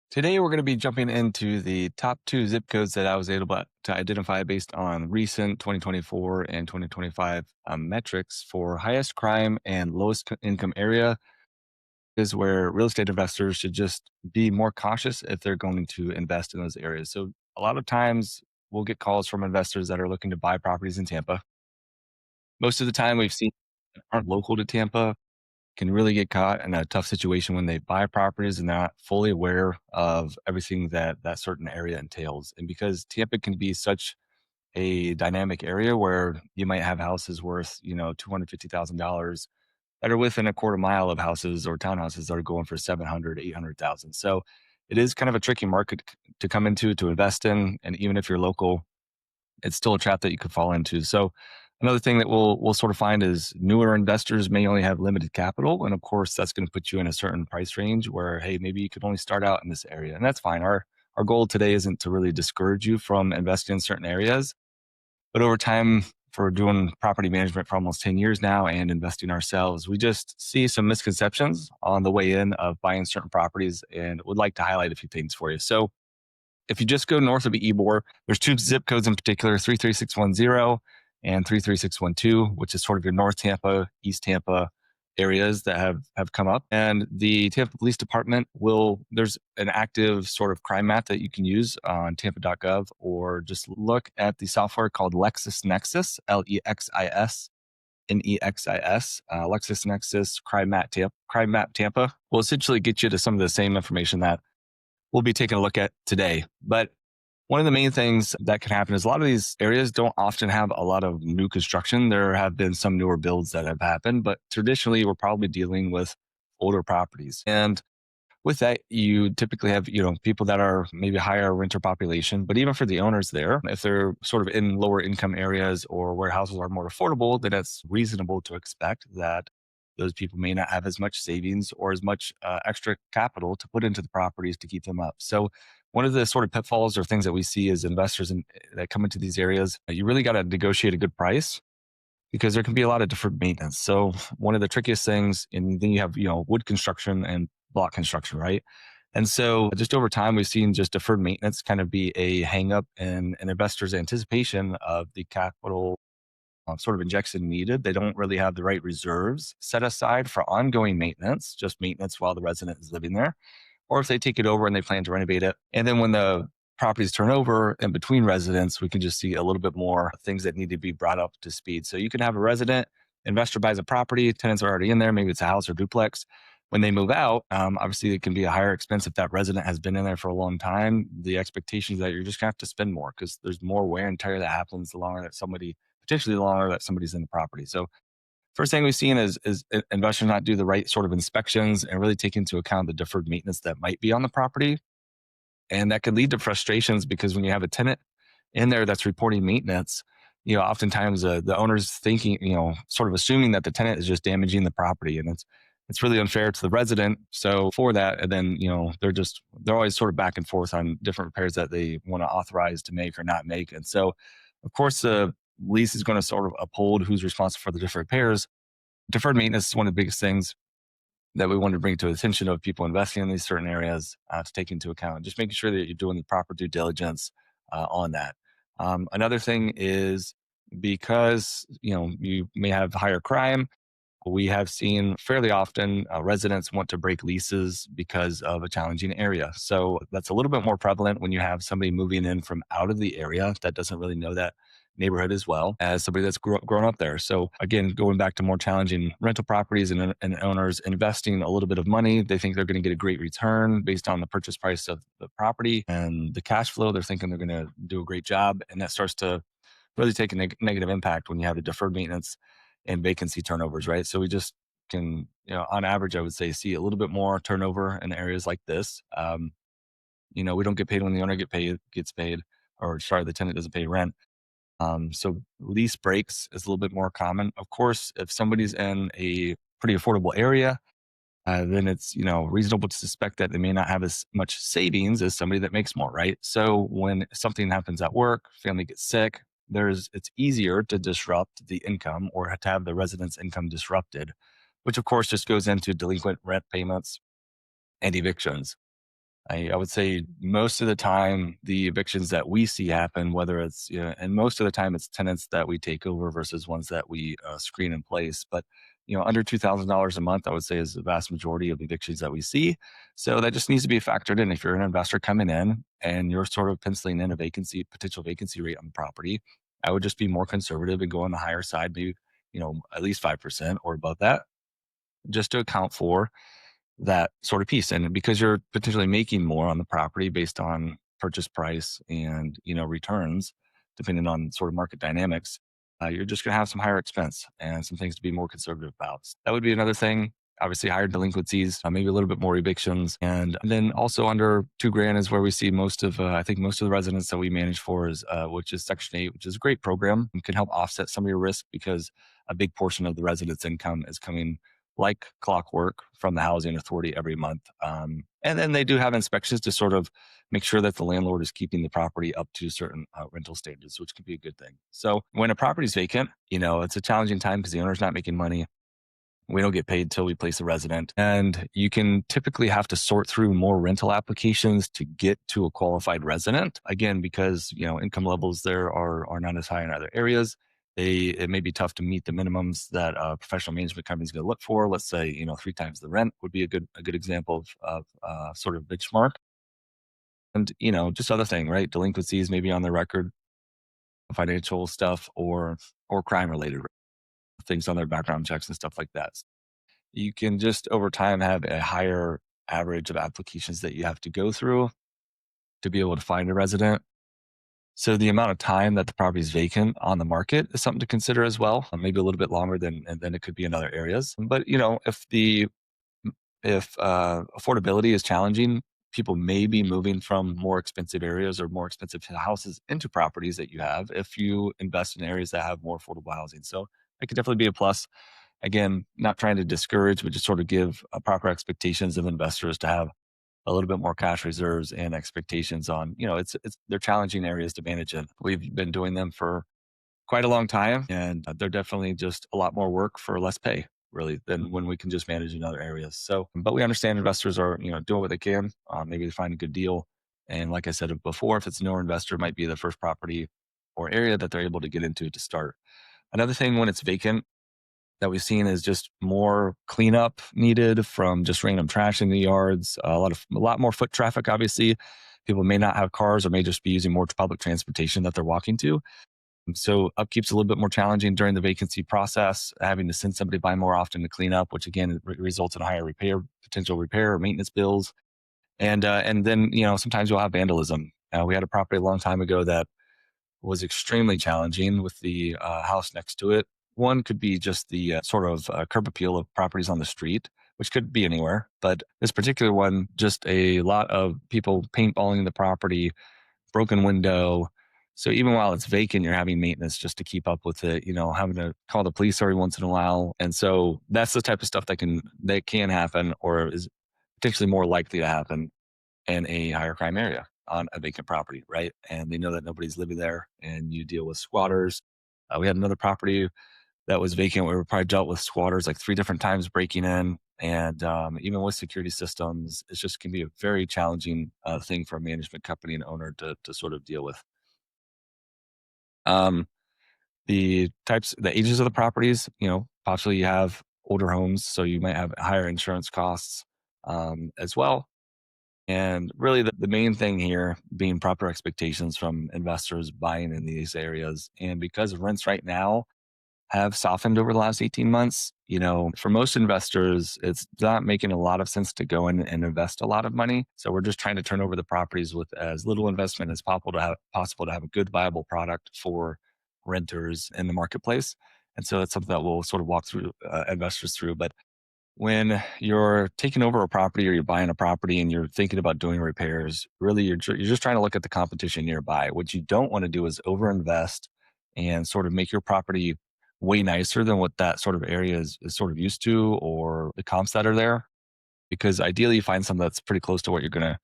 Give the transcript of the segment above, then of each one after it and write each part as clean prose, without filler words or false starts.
Today, we're going to be jumping into the top two zip codes that I was able to identify based on recent 2024 and 2025 metrics for highest crime and lowest income area is where real estate investors should just be more cautious if they're going to invest in those areas. So, a lot of times we'll get calls from investors that are looking to buy properties in Tampa. Most of the time, we've seen that aren't local to Tampa can really get caught in a tough situation when they buy properties and they're not fully aware of everything that that certain area entails. And because Tampa can be such a dynamic area where you might have houses worth, $250,000 that are within a quarter mile of houses or townhouses that are going for 700, 800,000. So it is kind of a tricky market to come into to invest in. And even if you're local, it's still a trap that you could fall into. So another thing that we'll sort of find is newer investors may only have limited capital, and of course that's going to put you in a certain price range where hey, maybe you could only start out in this area, and that's fine. Our goal today isn't to really discourage you from investing in certain areas, but over time, for doing property management for almost 10 years now and investing ourselves, we just see some misconceptions on the way in of buying certain properties and would like to highlight a few things for you. So if you just go north of Ybor, there's two zip codes in particular, 33610 and 33612, which is sort of your North Tampa, East Tampa areas that have come up. And the Tampa Police Department there's an active sort of crime map that you can use on tampa.gov, or just look at the software called LexisNexis, LexisNexis. LexisNexis Crime Map Tampa will essentially get you to some of the same information that we'll be taking a look at today. But one of the main things that can happen is a lot of these areas don't often have a lot of new construction. There have been some newer builds that have happened, but traditionally we're probably dealing with older properties. And with that, you typically have, people that are maybe higher renter population, but even for the owners there, if they're sort of in lower income areas or where houses are more affordable, then it's reasonable to expect that those people may not have as much savings or as much extra capital to put into the properties to keep them up. So one of the sort of pitfalls or things that we see as investors that come into these areas, you really got to negotiate a good price because there can be a lot of deferred maintenance. So one of the trickiest things, and then you have, wood construction and block construction, right? And so just over time, we've seen just deferred maintenance kind of be a hang up in an investor's anticipation of the capital sort of injection needed. They don't really have the right reserves set aside for ongoing maintenance, just maintenance while the resident is living there, or if they take it over and they plan to renovate it. And then when the properties turn over in between residents, we can just see a little bit more things that need to be brought up to speed. So you can have a resident, investor buys a property, tenants are already in there, maybe it's a house or duplex. When they move out, obviously it can be a higher expense if that resident has been in there for a long time. The expectation is that you're just gonna have to spend more because there's more wear and tear that happens potentially the longer that somebody's in the property. So first thing we've seen is investors not do the right sort of inspections and really take into account the deferred maintenance that might be on the property. And that could lead to frustrations because when you have a tenant in there that's reporting maintenance, oftentimes the owner's thinking, sort of assuming that the tenant is just damaging the property, and it's really unfair to the resident. So for that, and then they're always sort of back and forth on different repairs that they want to authorize to make or not make. And so, of course, the lease is going to sort of uphold who's responsible for the different repairs. Deferred maintenance is one of the biggest things that we want to bring to the attention of people investing in these certain areas to take into account. Just making sure that you're doing the proper due diligence on that. Another thing is because you may have higher crime. We have seen fairly often residents want to break leases because of a challenging area. So that's a little bit more prevalent when you have somebody moving in from out of the area that doesn't really know that neighborhood as well as somebody that's grown up there. So again, going back to more challenging rental properties and owners investing a little bit of money, they think they're going to get a great return based on the purchase price of the property and the cash flow. They're thinking they're going to do a great job, and that starts to really take a negative impact when you have the deferred maintenance and vacancy turnovers, right? So we just can, on average, I would say, see a little bit more turnover in areas like this. We don't get paid when the owner gets paid, or sorry, the tenant doesn't pay rent. So lease breaks is a little bit more common. Of course, if somebody's in a pretty affordable area, then it's reasonable to suspect that they may not have as much savings as somebody that makes more, right? So when something happens at work, family gets sick, it's easier to disrupt the income or to have the resident's income disrupted, which of course just goes into delinquent rent payments and evictions. I would say most of the time, the evictions that we see happen, whether it's, and most of the time it's tenants that we take over versus ones that we screen in place. But, under $2,000 a month, I would say is the vast majority of evictions that we see. So that just needs to be factored in. If you're an investor coming in and you're sort of penciling in a potential vacancy rate on the property, I would just be more conservative and go on the higher side, maybe, at least 5% or above that, just to account for that sort of piece. And because you're potentially making more on the property based on purchase price and, returns, depending on sort of market dynamics, you're just going to have some higher expense and some things to be more conservative about. That would be another thing. Obviously, higher delinquencies, maybe a little bit more evictions, and then also under 2 grand is where we see most of. I think most of the residents that we manage for is, which is Section 8, which is a great program and can help offset some of your risk because a big portion of the residents' income is coming like clockwork from the housing authority every month. And then they do have inspections to sort of make sure that the landlord is keeping the property up to certain rental standards, which can be a good thing. So when a property is vacant, it's a challenging time because the owner's not making money. We don't get paid until we place a resident. And you can typically have to sort through more rental applications to get to a qualified resident. Again, because income levels there are not as high in other areas. It may be tough to meet the minimums that a professional management company is going to look for. Let's say 3 times the rent would be a good example of sort of benchmark. And just other thing, right? Delinquencies maybe on the record, financial stuff, or crime related things on their background checks and stuff like that. You can just over time have a higher average of applications that you have to go through to be able to find a resident. So the amount of time that the property is vacant on the market is something to consider as well. Maybe a little bit longer than it could be in other areas. But if affordability is challenging, people may be moving from more expensive areas or more expensive houses into properties that you have if you invest in areas that have more affordable housing. So it could definitely be a plus. Again, not trying to discourage, but just sort of give proper expectations of investors to have a little bit more cash reserves and expectations on, they're challenging areas to manage in. We've been doing them for quite a long time, and they're definitely just a lot more work for less pay, really, than when we can just manage in other areas. So, but we understand investors are, doing what they can. Maybe they find a good deal. And like I said before, if it's a newer investor, it might be the first property or area that they're able to get into to start. Another thing when it's vacant that we've seen is just more cleanup needed from just random trash in the yards. A lot more foot traffic. Obviously, people may not have cars or may just be using more public transportation that they're walking to. So upkeep's a little bit more challenging during the vacancy process. Having to send somebody by more often to clean up, which again results in higher potential repair or maintenance bills. And then sometimes you'll have vandalism. We had a property a long time ago that was extremely challenging with the house next to it. One could be just the sort of curb appeal of properties on the street, which could be anywhere. But this particular one, just a lot of people paintballing the property, broken window. So even while it's vacant, you're having maintenance just to keep up with it, having to call the police every once in a while. And so that's the type of stuff that can happen or is potentially more likely to happen in a higher crime area on a vacant property, right? And they know that nobody's living there and you deal with squatters. We had another property that was vacant. We were probably dealt with squatters like 3 different times breaking in. And even with security systems, it just can be a very challenging thing for a management company and owner to sort of deal with. Um, the ages of the properties, possibly you have older homes, so you might have higher insurance costs as well. And really, the main thing here being proper expectations from investors buying in these areas. And because rents right now have softened over the last 18 months, for most investors, it's not making a lot of sense to go in and invest a lot of money. So we're just trying to turn over the properties with as little investment as possible to have a good, viable product for renters in the marketplace. And so it's something that we'll sort of walk through investors through. But when you're taking over a property or you're buying a property and you're thinking about doing repairs, really you're just trying to look at the competition nearby. What you don't want to do is overinvest and sort of make your property way nicer than what that sort of area is sort of used to or the comps that are there. Because ideally you find something that's pretty close to what you're going to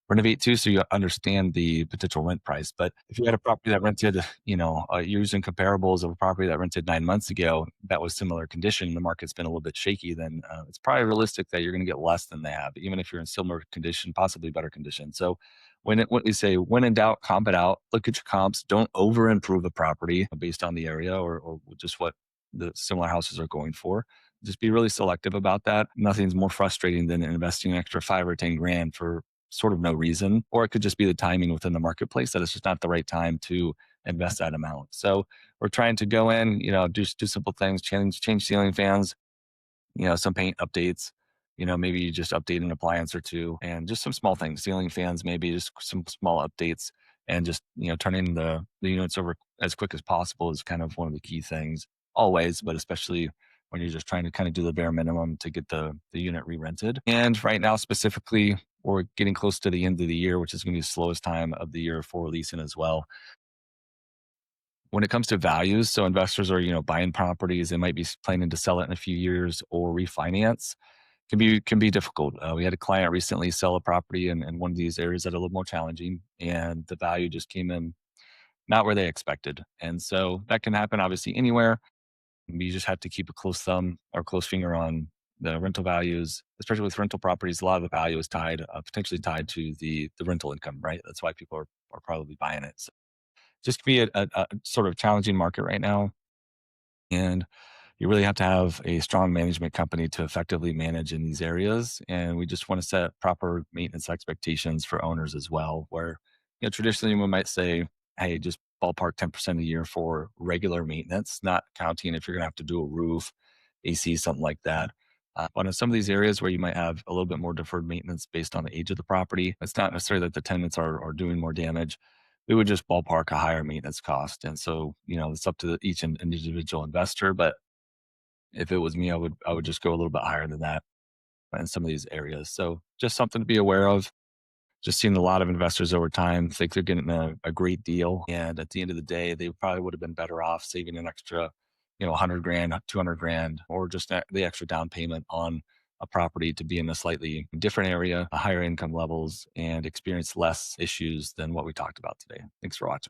renovate too, so you understand the potential rent price. But if you had a property that rented, you're using comparables of a property that rented 9 months ago, that was similar condition, the market's been a little bit shaky, then it's probably realistic that you're going to get less than they have, even if you're in similar condition, possibly better condition. So what we say, when in doubt, comp it out. Look at your comps. Don't over improve a property based on the area or just what the similar houses are going for. Just be really selective about that. Nothing's more frustrating than investing an extra 5 or 10 grand for sort of no reason, or it could just be the timing within the marketplace that it's just not the right time to invest that amount. So we're trying to go in, do simple things, change ceiling fans, some paint updates, maybe you just update an appliance or two and just some small things, ceiling fans, maybe just some small updates and just, turning the units over as quick as possible is kind of one of the key things always, but especially when you're just trying to kind of do the bare minimum to get the unit re-rented. And right now, specifically, we're getting close to the end of the year, which is going to be the slowest time of the year for leasing as well. When it comes to values, so investors are, buying properties, they might be planning to sell it in a few years or refinance. Can be difficult. We had a client recently sell a property in one of these areas that are a little more challenging, and the value just came in not where they expected. And so that can happen obviously anywhere. You just have to keep a close thumb or close finger on the rental values, especially with rental properties. A lot of the value is tied, potentially tied to the rental income, right? That's why people are probably buying it. So just be a sort of challenging market right now. And you really have to have a strong management company to effectively manage in these areas. And we just want to set proper maintenance expectations for owners as well, where, traditionally we might say, hey, just ballpark 10% a year for regular maintenance, not counting if you're going to have to do a roof, AC, something like that. But in some of these areas where you might have a little bit more deferred maintenance based on the age of the property, it's not necessarily that the tenants are doing more damage. We would just ballpark a higher maintenance cost. And so, it's up to each individual investor. But if it was me, I would just go a little bit higher than that in some of these areas. So just something to be aware of. Just seeing a lot of investors over time think they're getting a great deal. And at the end of the day, they probably would have been better off saving an extra, 100 grand, 200 grand, or just the extra down payment on a property to be in a slightly different area, higher income levels, and experience less issues than what we talked about today. Thanks for watching.